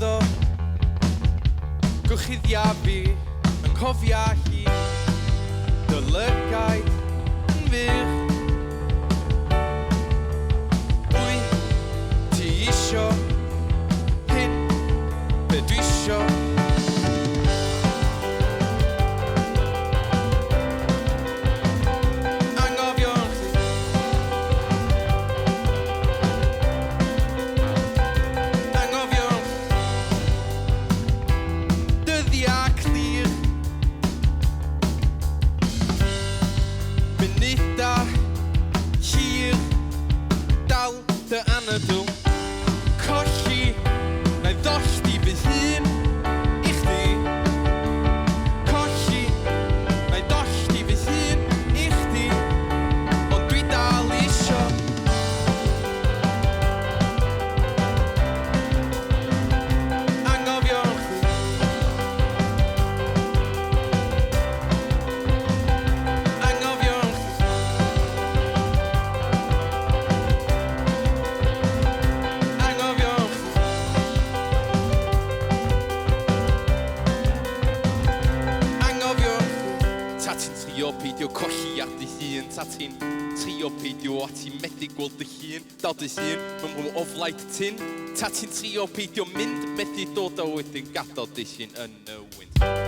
o gwchyddia fi yn cofia hi dy lygaid yn fych. Wyt ti isio hyn be dwi isio. Dy anadl colli neu ddollti fy hun i chdi. Colli neu ddollti fy hun i chdi. Ond dwi dal isio anghofio chdi. Anghofio trio peidio colli ar dy hun, ta ti'n trio peidio a ti'n methu gweld dy hun, dal dy hun mewn rhyw oflaid tyn, ta ti'n trio peidio mynd methu dod a wedyn gadael dy hun yn y wynt.